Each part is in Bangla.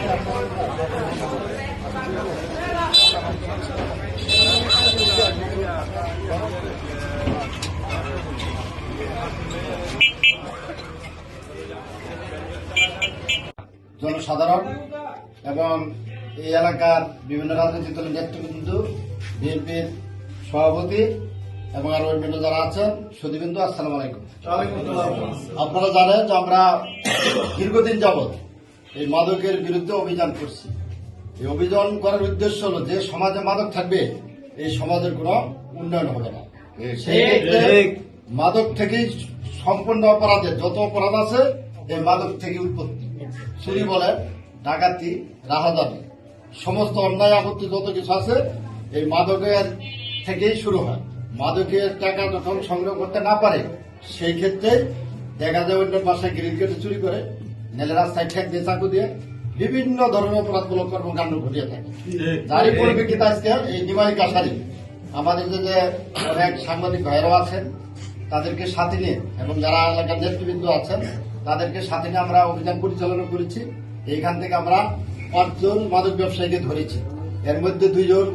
জনসাধারণ এবং এই এলাকার বিভিন্ন রাজনৈতিক দলের নেতৃবৃন্দ, বিএনপির সভাপতি এবং আরো অন্যান্য যারা আছেন সুধীবৃন্দ, আসসালামু আলাইকুম। আপনারা জানেন যে আমরা দীর্ঘদিন যাবৎ এই মাদকের বিরুদ্ধে অভিযান করছি। এই অভিযান করার উদ্দেশ্য হলো যে সমাজে মাদক থাকবে এই সমাজের কোনো উন্নয়ন হবে না। সেই ক্ষেত্রে মাদক থেকেই সম্পূর্ণ অপরাধের যত অপরাধ আছে এই মাদক থেকে উৎপত্তি। চুরি বলেন, ডাকাতি, রাহাজানি, সমস্ত অন্যায় আপত্তি যত কিছু আছে এই মাদকের থেকেই শুরু হয়। মাদকের টাকা যখন সংগ্রহ করতে না পারে সেই ক্ষেত্রে দেখা যায় অন্য বাসায় গ্রিল কেটে চুরি করে, নেলে রাস্তায় ঠেক দিয়ে চাকু দিয়ে বিভিন্ন ধরনের অপরাধমূলক কর্মকাণ্ড ঘটিয়ে থাকে। যারই পরিপ্রেক্ষিতে আজকে এই নিমাই কাছারি আমাদের যে অনেক সাংবাদিক ভাইরাও আছেন তাদেরকে সাথে নিয়ে এবং যারা এলাকার নেতৃবৃন্দ আছেন তাদেরকে সাথে নিয়ে আমরা অভিযান পরিচালনা করেছি। এইখান থেকে আমরা 5 জন মাদক ব্যবসায়ীকে ধরেছি। এর মধ্যে 2 জন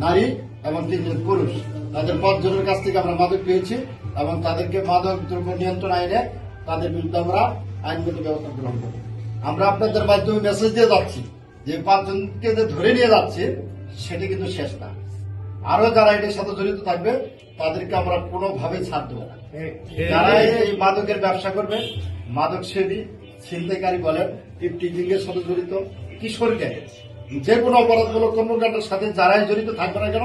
নারী এবং 3 জন পুরুষ। তাদের 5 জনের কাছ থেকে আমরা মাদক পেয়েছি এবং তাদেরকে মাদক দ্রব্য নিয়ন্ত্রণ আইনে তাদের বিরুদ্ধে আমরা আইনগত ব্যবস্থা গ্রহণ করব। আমরা আপনাদের মাধ্যমে মেসেজ দিয়ে যাচ্ছি যে 5 জনকে যে ধরে নিয়ে যাচ্ছে সেটি কিন্তু শেষ না। আরো যারা এটার সাথে জড়িত থাকবে তাদেরকে আমরা কোনোভাবে ছাড় দেবো না। যারা এই মাদকের ব্যবসা করবে, মাদক সেবী, ছিনতাইকারী বলেন, টিপটিজিং এর সাথে জড়িত, কিশোরকে যে কোনো অপরাধমূলক কর্মকাণ্ডের সাথে যারাই জড়িত থাকবে না কেন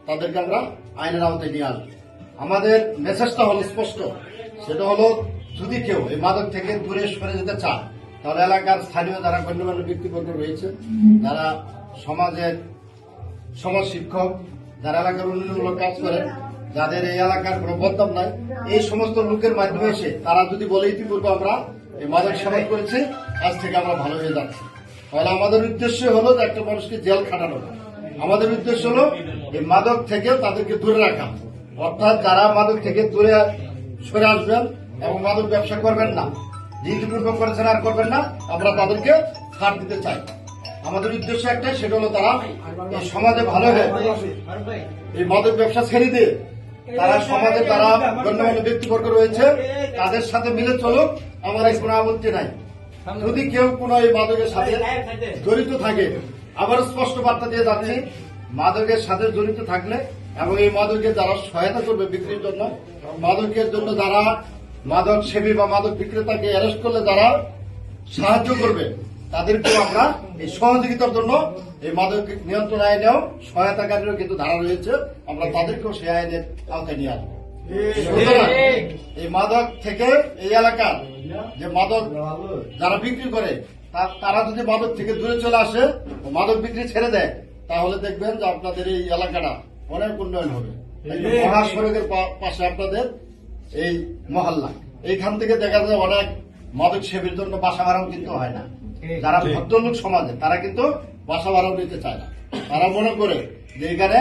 তাদেরকে আমরা আইনের আওতায় নিয়ে আসবো। আমাদের মেসেজটা হলো স্পষ্ট, সেটা হলো যদি কেউ এই মাদক থেকে দূরে সরে যেতে চান তাহলে এলাকার স্থানীয় যারা গণ্যমান্য ব্যক্তিবর্গ রয়েছে, যারা সমাজ শিক্ষক, যারা এলাকার উন্নয়নমূলক কাজ করেন, যাদের এই এলাকার কোনো বদনাম নাই, এই সমস্ত লোকের মাধ্যমে এসে তারা যদি বলে ইতিপূর্বে আমরা এই মাদক সেবন করেছি, আজ থেকে আমরা ভালো হয়ে যাচ্ছি, তাহলে আমাদের উদ্দেশ্য হলো যে একটা মানুষকে জেল খাটানো না। আমাদের উদ্দেশ্য হলো এই মাদক থেকে তাদেরকে দূরে রাখা। অর্থাৎ যারা মাদক থেকে দূরে সরে আসবেন এবং মাদক ব্যবসা করবেন না, ইতিপূর্বে করেছেন আর করবেন না, আমরা তাদেরকে ছাড় দিতে চাই। আমাদের উদ্দেশ্য একটাই, সেটা হলো তারা এই সমাজে ভালো হয়ে এই মাদক ব্যবসা ছেড়ে দিয়ে তারা সমাজে তারা গণ্যমান্য ব্যক্তিবর্গ রয়েছে তাদের সাথে মিলে চলুক, আমার এই কোনো আপত্তি নাই। যদি কেউ কোনো এই মাদকের সাথে জড়িত থাকে, আবার স্পষ্ট বার্তা দিয়ে যাচ্ছি, মাদকের সাথে জড়িত থাকলে এবং এই মাদকে যারা সহায়তা করবে বিক্রির জন্য, মাদকের জন্য যারা মাদক সেবী বা মাদক বিক্রেতাকে অ্যারেস্ট করলে যারা সাহায্য করবে তাদেরকেও আমরা এই সহযোগিতার জন্য এই মাদক নিয়ন্ত্রণ আইনেও সহায়তাকারীরও কিন্তু ধারা রয়েছে, আমরা তাদেরকেও সেই আইনের আওতায় নিয়ে আসবো। এই মাদক থেকে এই এলাকার যে মাদক যারা বিক্রি করে তারা যদি মাদক থেকে দূরে চলে আসে, মাদক বিক্রি ছেড়ে দেয়, তাহলে দেখবেন যে আপনাদের এই এলাকাটা অনেক উন্নয়ন হবে। মহাসড়কের পাশে আপনাদের এই মহল্লা, এইখান থেকে দেখা যায় অনেক মাদক সেবীর জন্য বাসা ভাড়াও কিন্তু হয় না। যারা ভদ্রলোক সমাজে তারা কিন্তু বাসা ভাড়াও নিতে চায় না। তারা মনে করে যে এখানে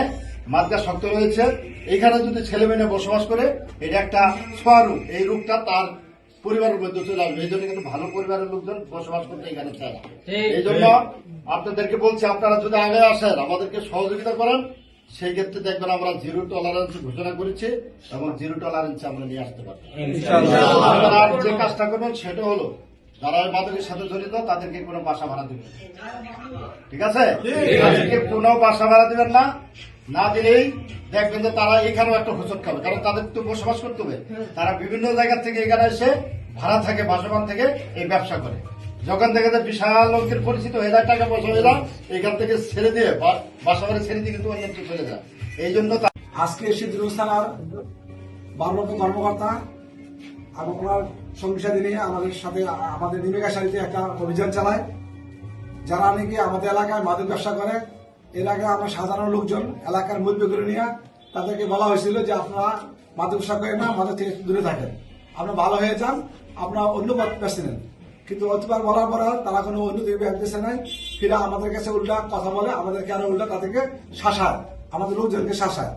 মাদকা শক্ত রয়েছে, এইখানে যদি ছেলে মেয়ে বসবাস করে এটা একটা ছোঁয়া রূপ, এই রূপটা তার পরিবারের মধ্যে চলে আসবে। এই জন্য কিন্তু ভালো পরিবারের লোকজন বসবাস করতে এখানে চায় না। এই জন্য আপনাদেরকে বলছি, আপনারা যদি আগে আসেন আমাদেরকে সহযোগিতা করেন, সেই ক্ষেত্রে দেখবেন আমরা 0 টলারেন্স ঘোষণা করেছি এবং 0 টলারেন্স আমরা নিয়ে আসতে পারবো। আপনারা যে কাজটা করবেন সেটা হলো যারা মাদকের সাথে জড়িত তাদেরকে কোনো বাসা ভাড়া দিবেন, ঠিক আছে? তাদেরকে কোনো বাসা ভাড়া দিবেন না। না দিলেই দেখবেন যে তারা এখানেও একটা হোঁচট খাবে, কারণ তাদের তো বসবাস করতে হবে। তারা বিভিন্ন জায়গা থেকে এখানে এসে ভাড়া থাকে, বাসবান থেকে এই ব্যবসা করে। যখন থেকে বিশাল অঙ্কের পরিচিত হয়ে যায়, টাকা পয়সা হয়ে যায়, এখান থেকে ছেড়ে দিয়ে বাসা বাড়ি ছেড়ে দিয়ে কিন্তু অন্যত্র চলে যায়। এই জন্য আজকে সিদ্দিকুর থানার ভারপ্রাপ্ত কর্মকর্তা এবং ওনার সঙ্গী সাথী নিয়ে আমাদের সাথে আমাদের নিমেকা সারিতে একটা অভিযান চালায়। যারা নাকি আমাদের এলাকায় মাদক ব্যবসা করে, এলাকায় আমরা সাধারণ লোকজন এলাকার মুরব্বি করে নিয়ে তাদেরকে বলা হয়েছিল যে আপনারা মাদক ব্যবসা করেন না, মাদক থেকে দূরে থাকেন, আপনারা ভালো হয়ে যান, আপনারা অন্য পথ বেছে নেন। কিন্তু অতিবার বলার পর তারা কোনো অন্য দিকে ব্যাগতেছে নাই, ফিরে আমাদের কাছে উল্টা কথা বলে, আমাদেরকে আরো উল্টা তাদেরকে শাসায়, আমাদের লোকজনকে শাসায়।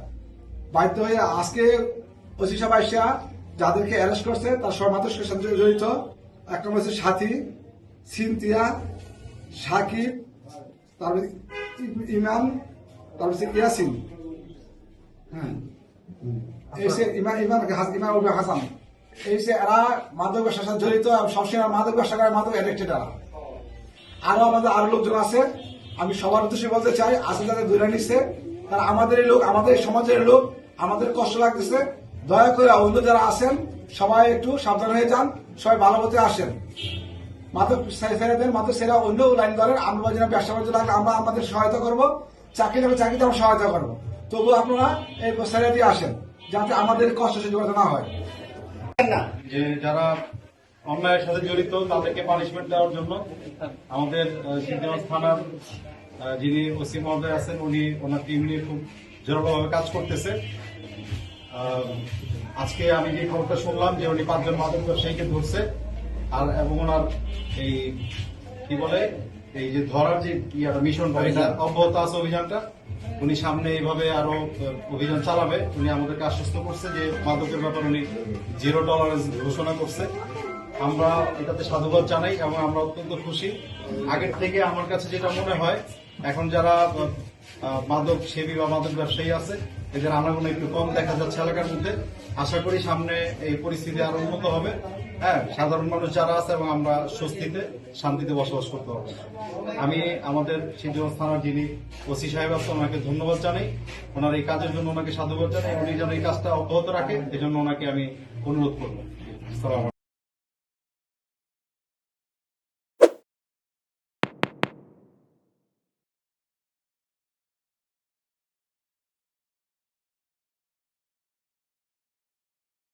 বাধ্য হয়ে আজকে ওসি সাহেব আইসা যাদেরকে অ্যারেস্ট করছে তার সব মাদকের সাথে জড়িত। একটা হচ্ছে সাথী, সিনতিয়া, সাকিব, তারপরে ইমান, তারপরে ইয়াসিন, হ্যাঁ, এই যে ইমান হাসান, এই যে এরা মাদক ব্যবসার সাথে জড়িত, সবসময় মাদক ব্যবসা করে, মাদক অ্যাডিক্টেড এরা। আরো লোকজন আছে, আমি সবার উদ্দেশ্যে বলতে চাই, আছে যাদের দূরে নিচ্ছে, তারা আমাদেরই লোক, আমাদের সমাজের লোক, আমাদের কষ্ট লাগতেছে, দয়া করে অন্য যারা আছেন সবাই একটু সাবধান হয়ে যান, সবাই ভালো পথে আসেন, মাদক ছেড়ে দেন, মাদক ছেড়ে অন্য লাইন ধরেন। আমরা যেন ব্যবসা বাণিজ্য লাগলে আমরা আমাদের সহায়তা করবো, চাকরি লাগলে চাকরিতে আমরা সহায়তা করবো, তবু আপনারা এই ছেড়ে দিয়ে আসেন, যাতে আমাদের কষ্ট সহ্য করতে না হয়। যে যারা অন্যায়ের সাথে জড়িত তাদেরকে পানিশমেন্ট দেওয়ার জন্য আমাদের সিদ্ধিগঞ্জ থানার যিনি ওসি মহোদয় আছেন, উনি ওনার টিম নিয়ে খুব জোরালোভাবে কাজ করতেছে। আজকে আমি যে খবরটা শুনলাম যে উনি 5 জন মাদক ব্যবসায়ীকে ধরছে, আর এবং ওনার এই কি বলে এই যে ধরার যে মিশনটা এটা অব্যাহত আছে অভিযানটা। উনি সামনে এইভাবে আরো অভিযান চালাবে। উনি আমাদেরকে আশ্বস্ত করছে যে মাদকের ব্যাপারে উনি 0 টলারেন্স ঘোষণা করছে। আমরা এটাতে সাধুবাদ জানাই এবং আমরা অত্যন্ত খুশি। আগের থেকে আমার কাছে যেটা মনে হয়, এখন যারা মাদক সেবী বা মাদক ব্যবসায়ী আছে, এদের আনাগোনা একটু কম দেখা যাচ্ছে এলাকার মধ্যে। আশা করি সামনে এই পরিস্থিতি আরো উন্নত হবে। হ্যাঁ, সাধারণ মানুষ যারা আছে এবং আমরা স্বস্তিতে শান্তিতে বসবাস করতে পারবো। আমি আমাদের সিদ্ধিগঞ্জ থানার যিনি ওসি সাহেব আছে, ওনাকে ধন্যবাদ জানাই। ওনার এই কাজের জন্য ওনাকে সাধুবাদ জানাই। উনি যেন এই কাজটা অব্যাহত রাখে, এজন্য ওনাকে আমি অনুরোধ করবো। আসসালামু আলাইকুম।